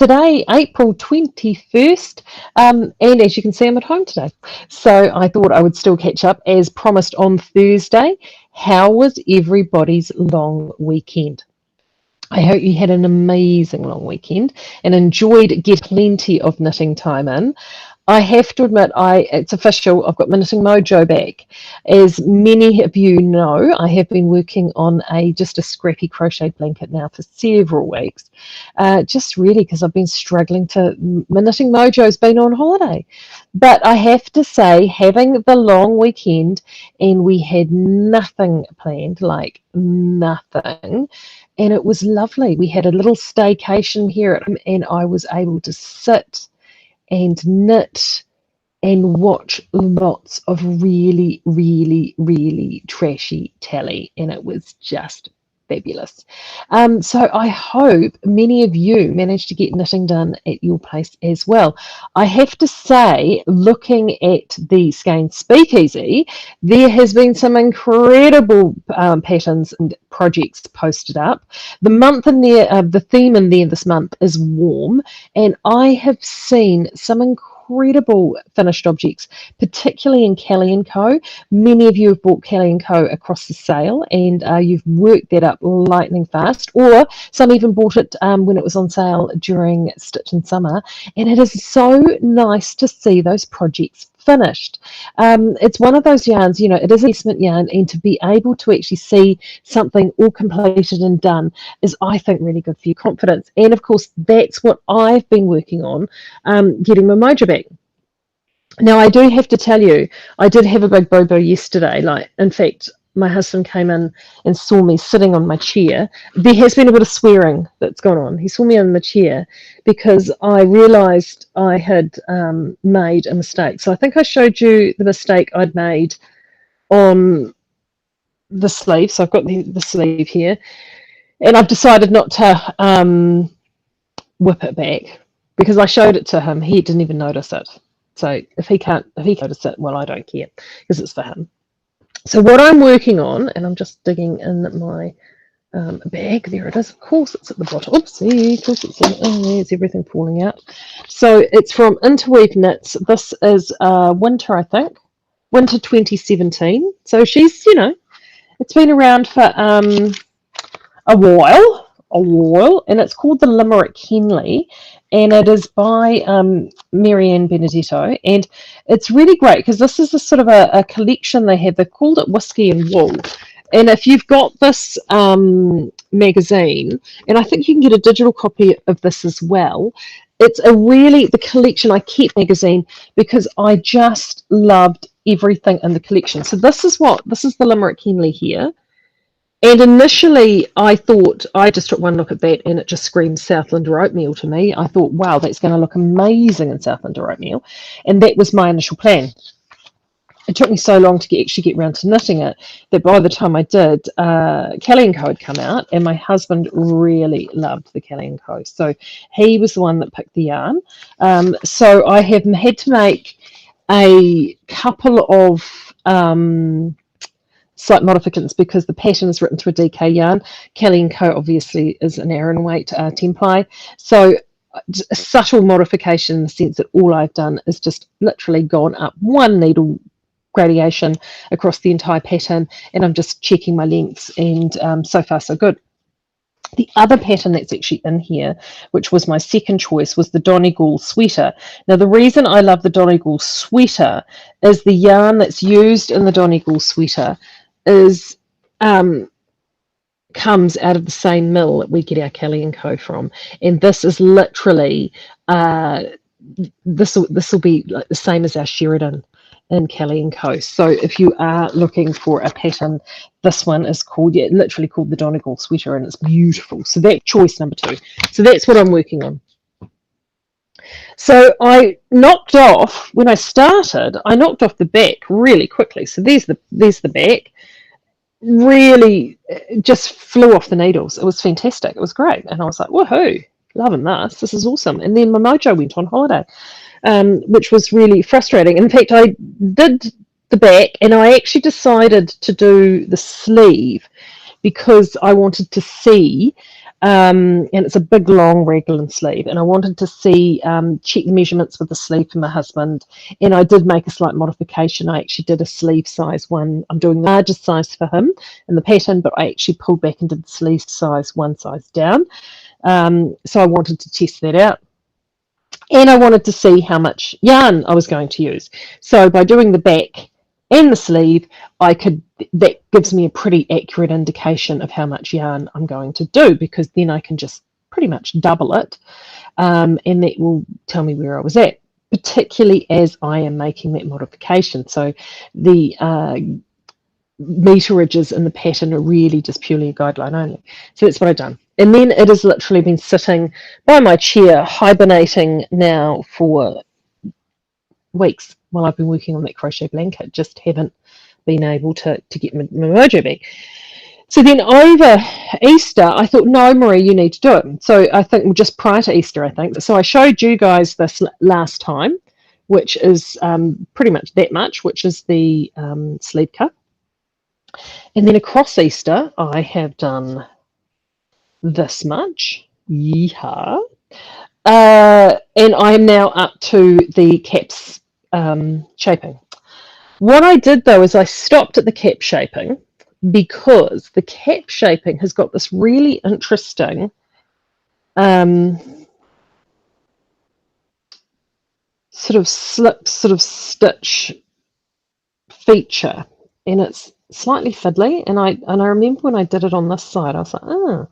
today, April 21st, and as you can see, I'm at home today. So I thought I would still catch up as promised on Thursday. How was everybody's long weekend? I hope you had an amazing long weekend and enjoyed get plenty of knitting time in. I have to admit, it's official, I've got my Knitting Mojo back. As many of you know, I have been working on just a scrappy crochet blanket now for several weeks, just really because I've been struggling my Knitting Mojo's been on holiday. But I have to say, having the long weekend, and we had nothing planned, like nothing, and it was lovely. We had a little staycation here, and I was able to sit and knit and watch lots of really, really, really trashy telly, and it was just fabulous. So I hope many of you managed to get knitting done at your place as well. I have to say, looking at the Skeinz Speakeasy, there has been some incredible patterns and projects posted up. The month in there, the theme in there this month is warm, and I have seen some incredible finished objects, particularly in Kelly & Co. Many of you have bought Kelly & Co. across the sale, and you've worked that up lightning fast, or some even bought it when it was on sale during Stitch in Summer, and it is so nice to see those projects finished. It's one of those yarns, it is an investment yarn, and to be able to actually see something all completed and done is, I think, really good for your confidence. And of course, that's what I've been working on, getting my mojo back. Now, I do have to tell you, I did have a big boo-boo yesterday. In fact, my husband came in and saw me sitting on my chair. There has been a bit of swearing that's gone on. He saw me on the chair because I realised I had made a mistake. So I think I showed you the mistake I'd made on the sleeve. So I've got the sleeve here, and I've decided not to whip it back because I showed it to him. He didn't even notice it. So if he can't notice it, well, I don't care because it's for him. So what I'm working on, and I'm just digging in my bag. There it is. Of course, it's at the bottom. Oopsie. Of course, there's everything falling out. So it's from Interweave Knits. This is winter, I think. Winter 2017. So she's, it's been around for a while, and it's called the Limerick Henley, and it is by Maree Benedetto, and it's really great because this is a sort of a collection they have. They've called it Whiskey and Wool, and if you've got this magazine, and I think you can get a digital copy of this as well, it's the collection. I kept magazine because I just loved everything in the collection. So this is the Limerick Henley here. And initially, I just took one look at that and it just screams Southlander oatmeal to me. I thought, wow, that's going to look amazing in Southlander oatmeal. And that was my initial plan. It took me so long to actually get around to knitting it that by the time I did, Kelly & Co. had come out, and my husband really loved the Kelly & Co. So he was the one that picked the yarn. So I have had to make a couple of slight modifications because the pattern is written to a DK yarn. Kelly & Co. obviously is an Aran weight 10-ply. So a subtle modification in the sense that all I've done is just literally gone up one needle gradation across the entire pattern, and I'm just checking my lengths, and so far so good. The other pattern that's actually in here, which was my second choice, was the Donegal sweater. Now, the reason I love the Donegal sweater is the yarn that's used in the Donegal sweater is comes out of the same mill that we get our Kelly & Co. from, and this is literally this will be like the same as our Sheridan in Kelly & Co. So if you are looking for a pattern, this one is literally called the Donegal sweater, and it's beautiful. So that's choice number 2. So that's what I'm working on. So I knocked off the back really quickly. So there's the back. Really just flew off the needles. It was fantastic. It was great. And I was like, woohoo, loving this. This is awesome. And then my mojo went on holiday, which was really frustrating. In fact, I did the back, and I actually decided to do the sleeve because I wanted to see and it's a big, long raglan sleeve. And I wanted to see, check the measurements with the sleeve for my husband. And I did make a slight modification. I actually did a sleeve size one. I'm doing the largest size for him in the pattern, but I actually pulled back and did the sleeve size one size down. So I wanted to test that out. And I wanted to see how much yarn I was going to use. So by doing the back and the sleeve, that gives me a pretty accurate indication of how much yarn I'm going to do, because then I can just pretty much double it, and that will tell me where I was at, particularly as I am making that modification. So the meterages in the pattern are really just purely a guideline only. So that's what I've done. And then it has literally been sitting by my chair, hibernating now for weeks while I've been working on that crochet blanket. Just haven't been able to get my mojo back. So then over Easter, I thought, no, Maree, you need to do it. So I think just prior to Easter, I think. So I showed you guys this last time, which is pretty much that much, which is the sleeve cuff. And then across Easter, I have done this much. Yeehaw. And I'm now up to the caps shaping. What I did, though, is I stopped at the cap shaping, because the cap shaping has got this really interesting sort of slip, sort of stitch feature, and it's slightly fiddly. And I remember when I did it on this side, I was like, oh,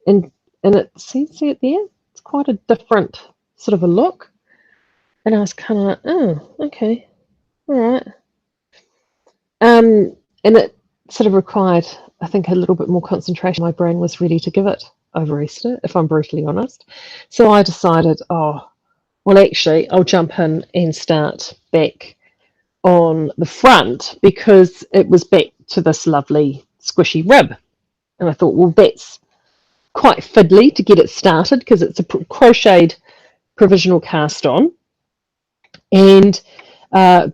and it, see it there? It's quite a different sort of a look. And I was kind of like, oh, okay, all right. And it sort of required, I think, a little bit more concentration. My brain was ready to give it over Easter, if I'm brutally honest. So I decided, oh, well, actually, I'll jump in and start back on the front, because it was back to this lovely squishy rib. And I thought, well, that's quite fiddly to get it started, because it's a crocheted provisional cast on. And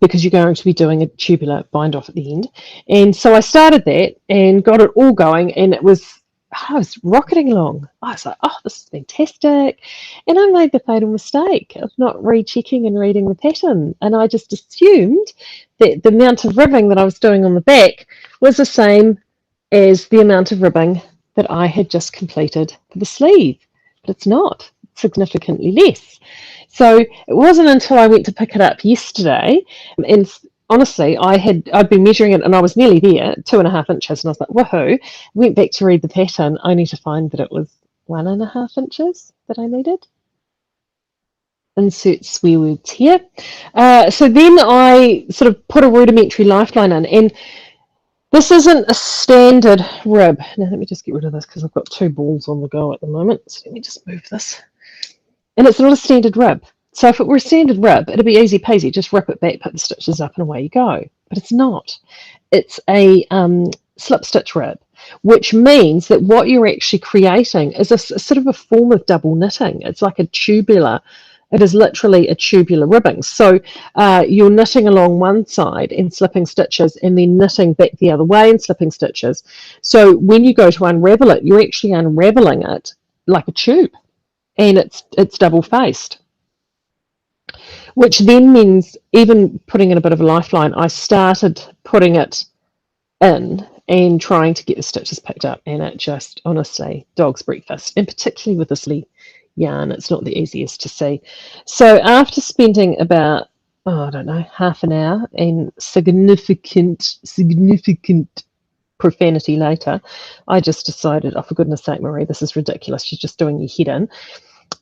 because you're going to be doing a tubular bind off at the end. And so I started that and got it all going, and I was rocketing along. I was like, oh, this is fantastic. And I made the fatal mistake of not rechecking and reading the pattern. And I just assumed that the amount of ribbing that I was doing on the back was the same as the amount of ribbing that I had just completed for the sleeve. But it's not. It's significantly less. So it wasn't until I went to pick it up yesterday, and honestly, I'd been measuring it, and I was nearly there, 2.5 inches, and I was like, woohoo. Went back to read the pattern, only to find that it was 1.5 inches that I needed. Insert swear words here. So then I sort of put a rudimentary lifeline in, and this isn't a standard rib. Now let me just get rid of this, because I've got 2 balls on the go at the moment. So let me just move this. And it's not a standard rib. So if it were a standard rib, it'd be easy peasy. Just rip it back, put the stitches up, and away you go. But it's not. It's a slip stitch rib, which means that what you're actually creating is a sort of a form of double knitting. It's like a tubular. It is literally a tubular ribbing. So you're knitting along one side and slipping stitches, and then knitting back the other way and slipping stitches. So when you go to unravel it, you're actually unraveling it like a tube. And it's double-faced, which then means, even putting in a bit of a lifeline, I started putting it in and trying to get the stitches picked up, and it just, honestly, dog's breakfast. And particularly with this yarn, it's not the easiest to see. So after spending about, I don't know, half an hour and significant profanity later, I just decided, oh, for goodness sake, Maree, this is ridiculous. You're just doing your head in.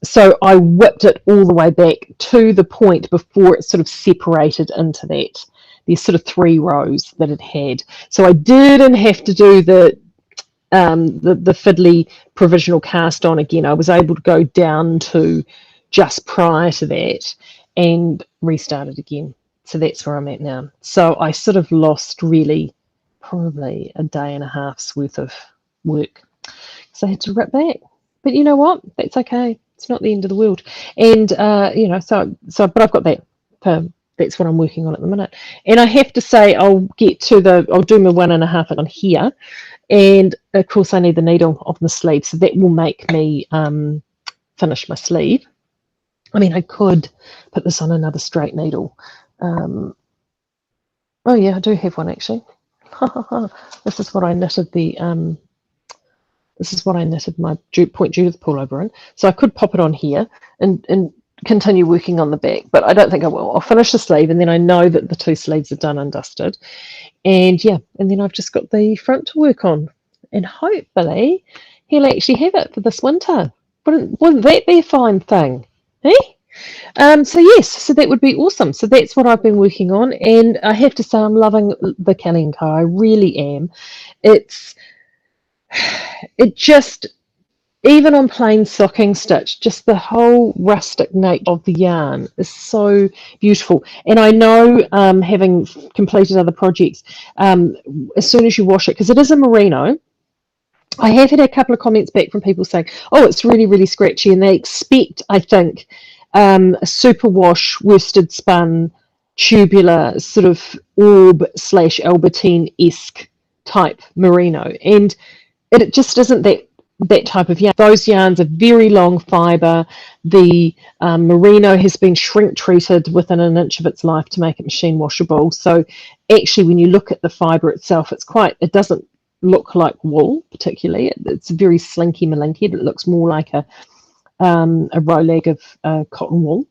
So I whipped it all the way back to the point before it sort of separated into that. There's sort of 3 rows that it had. So I didn't have to do the fiddly provisional cast on again. I was able to go down to just prior to that and restart it again. So that's where I'm at now. So I sort of lost really probably a day and a half's worth of work, so I had to rip back. But you know what? That's okay. It's not the end of the world. And you know, so but I've got that. That's what I'm working on at the minute. And I have to say, I'll do my 1.5 on here, And of course I need the needle of the sleeve, so that will make me finish my sleeve. I mean, I could put this on another straight needle. Oh yeah, I do have one actually. This is what I knitted this is what I knitted my Point Judith pullover in. So I could pop it on here and continue working on the back, but I don't think I will. I'll finish the sleeve, and then I know that the two sleeves are done and dusted. And yeah, and then I've just got the front to work on. And hopefully he'll actually have it for this winter. Wouldn't that be a fine thing? Eh? So yes, so that would be awesome. So that's what I've been working on, and I have to say I'm loving the Kelly & Co. I really am. It just, even on plain stocking stitch, just the whole rustic nature of the yarn is so beautiful. And I know, having completed other projects, as soon as you wash it, because it is a merino, I have had a couple of comments back from people saying, oh, it's really, really scratchy, and they expect, I think, a superwash worsted spun tubular sort of orb / Albertine-esque type merino, and it just isn't that type of yarn. Those yarns are very long fibre. The merino has been shrink treated within an inch of its life to make it machine washable. So actually, when you look at the fibre itself, it doesn't look like wool particularly. It's very slinky malinky. It looks more like a row leg of cotton wool,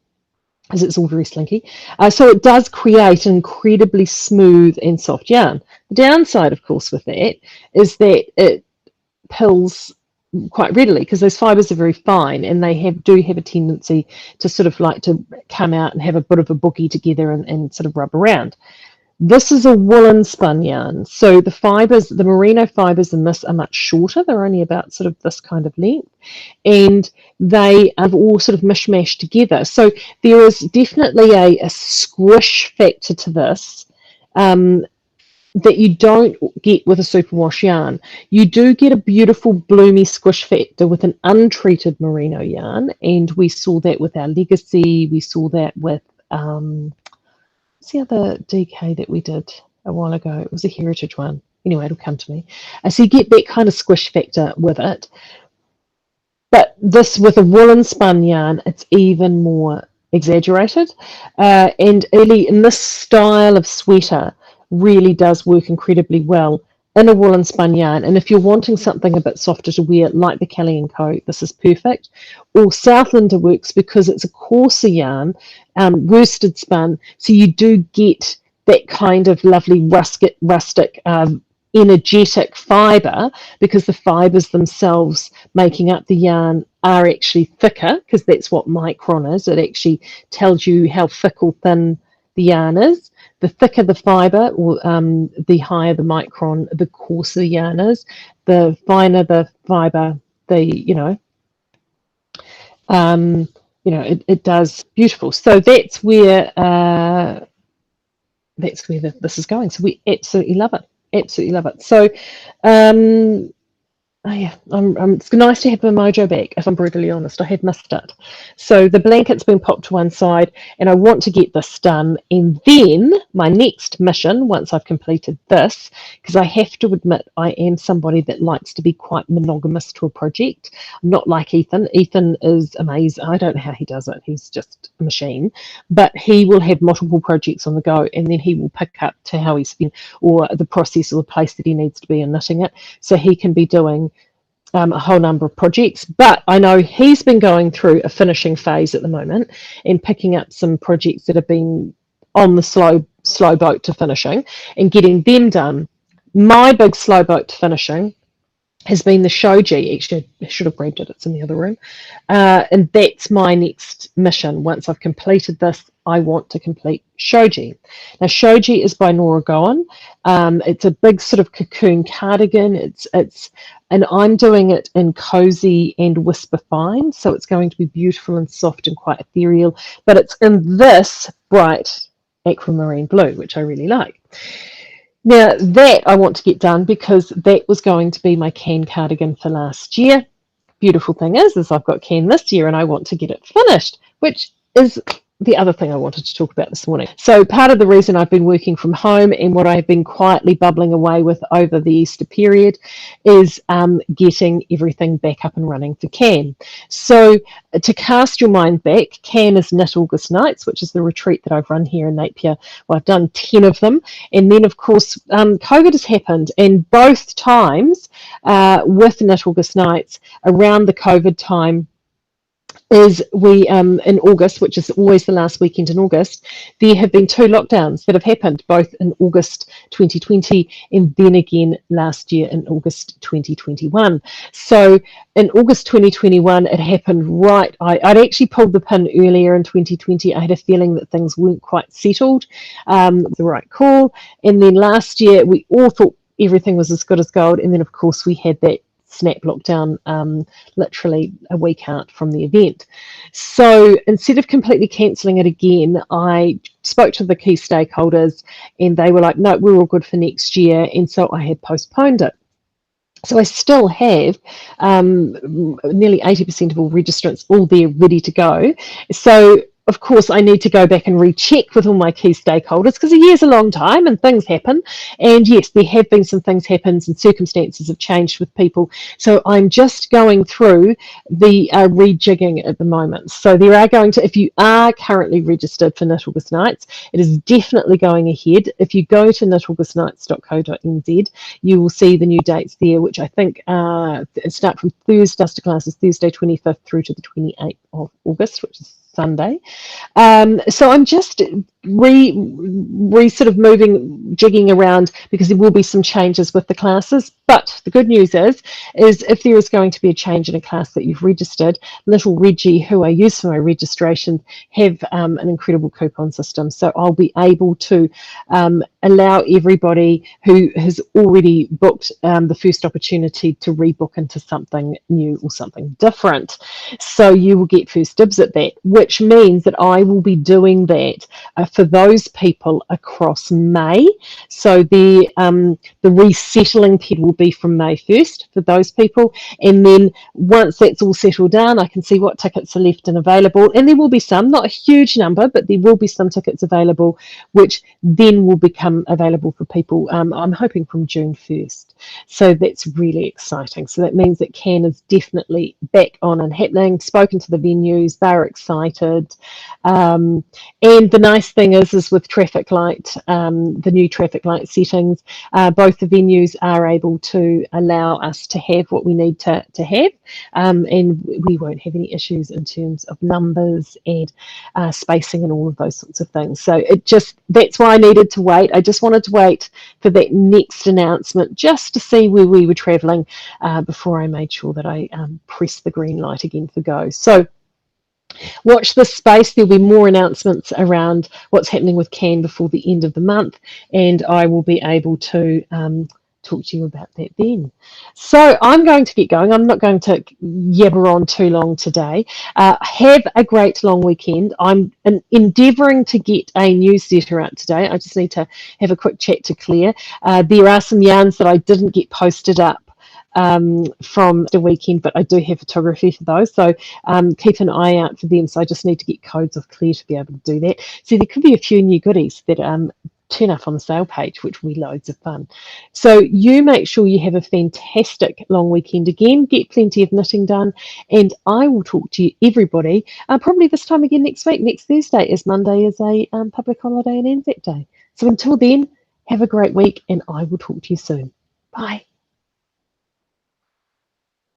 as it's all very slinky. So it does create an incredibly smooth and soft yarn. The downside, of course, with that is that it pills quite readily, because those fibres are very fine, and they do have a tendency to sort of like to come out and have a bit of a boogie together and sort of rub around. This is a woolen spun yarn, so the fibres, the merino fibres in this are much shorter. They're only about sort of this kind of length, and they have all sort of mishmashed together. So there is definitely a squish factor to this that you don't get with a superwash yarn. You do get a beautiful bloomy squish factor with an untreated merino yarn, and we saw that with our Legacy. We saw that with what's the other DK that we did a while ago? It was a heritage one. Anyway, it'll come to me. So you get that kind of squish factor with it. But this, with a woolen spun yarn, it's even more exaggerated. And really, in this style of sweater, really does work incredibly well in a woolen spun yarn. And if you're wanting something a bit softer to wear, like the Kelly & Co., this is perfect. Or Southlander works because it's a coarser yarn, worsted spun, so you do get that kind of lovely rustic energetic fibre, because the fibres themselves making up the yarn are actually thicker, because that's what micron is. It actually tells you how thick or thin the yarn is. The thicker the fibre, or the higher the micron, the coarser the yarn is. The finer the fibre, it does beautiful. So that's where this is going. So we absolutely love it. Absolutely love it. So it's nice to have my mojo back, if I'm brutally honest. I had missed it. So the blanket's been popped to one side, and I want to get this done. And then my next mission, once I've completed this, because I have to admit I am somebody that likes to be quite monogamous to a project. I'm not like Ethan. Ethan is amazing. I don't know how he does it. He's just a machine. But he will have multiple projects on the go, and then he will pick up to how he's been, or the process or the place that he needs to be in knitting it. So he can be doing a whole number of projects, but I know he's been going through a finishing phase at the moment and picking up some projects that have been on the slow boat to finishing and getting them done. My big slow boat to finishing has been the shoji. Actually, I should have grabbed it. It's in the other room. And that's my next mission. Once I've completed this, I want to complete shoji. Now, shoji is by Nora Gowan. It's a big sort of cocoon cardigan. And I'm doing it in cozy and whisper fine, so it's going to be beautiful and soft and quite ethereal. But it's in this bright aquamarine blue, which I really like. Now, that I want to get done because that was going to be my can cardigan for last year. Beautiful thing is I've got can this year and I want to get it finished, which is the other thing I wanted to talk about this morning. So part of the reason I've been working from home and what I've been quietly bubbling away with over the Easter period is getting everything back up and running for CAN. So to cast your mind back, CAN is Knit August Nights, which is the retreat that I've run here in Napier. Well, I've done 10 of them. And then, of course, COVID has happened. And both times with Knit August Nights, around the COVID time, is we in August, which is always the last weekend in August, there have been 2 lockdowns that have happened, both in August 2020 and then again last year in August 2021. So in August 2021, it happened right. I'd actually pulled the pin earlier in 2020. I had a feeling that things weren't quite settled, the right call. And then last year, we all thought everything was as good as gold. And then, of course, we had that snap lockdown literally a week out from the event. So instead of completely cancelling it again, I spoke to the key stakeholders and they were like, no, we're all good for next year. And so I had postponed it. So I still have nearly 80% of all registrants all there ready to go. So of course, I need to go back and recheck with all my key stakeholders because a year's a long time and things happen. And yes, there have been some things happen and circumstances have changed with people. So I'm just going through the rejigging at the moment. So there are going to, if you are currently registered for Knit August Nights, it is definitely going ahead. If you go to knitaugustnights.co.nz, you will see the new dates there, which I think start from Thursday, classes Thursday 25th through to the 28th of August, which is Sunday. So I'm just sort of jigging around because there will be some changes with the classes. But the good news is if there is going to be a change in a class that you've registered, Little Reggie, who I use for my registration, have an incredible coupon system. So I'll be able to allow everybody who has already booked the first opportunity to rebook into something new or something different. So you will get first dibs at that, which means that I will be doing that for those people across May. So the resettling period will be from May 1st for those people. And then once that's all settled down, I can see what tickets are left and available. And there will be some, not a huge number, but there will be some tickets available, which then will become available for people, I'm hoping from June 1st. So that's really exciting. So that means that CAN is definitely back on and happening. Spoken to the venues, they're excited. And the nice thing is with traffic light, the new traffic light settings, both the venues are able to allow us to have what we need to have, and we won't have any issues in terms of numbers and spacing and all of those sorts of things. So that's why I needed to wait. I just wanted to wait for that next announcement just to see where we were travelling before I made sure that I pressed the green light again for go. So watch this space. There'll be more announcements around what's happening with CAN before the end of the month, and I will be able to talk to you about that then. So I'm going to get going. I'm not going to yabber on too long today. Have a great long weekend. I'm endeavouring to get a newsletter out today. I just need to have a quick chat to Claire. There are some yarns that I didn't get posted up from the weekend, but I do have photography for those, so keep an eye out for them. So I just need to get codes of Claire to be able to do that. So there could be a few new goodies that turn up on the sale page, which will be loads of fun. So you make sure you have a fantastic long weekend again, get plenty of knitting done, and I will talk to you everybody probably this time again next week. Next Thursday, as Monday is a public holiday and Anzac Day. So until then, have a great week and I will talk to you soon. Bye.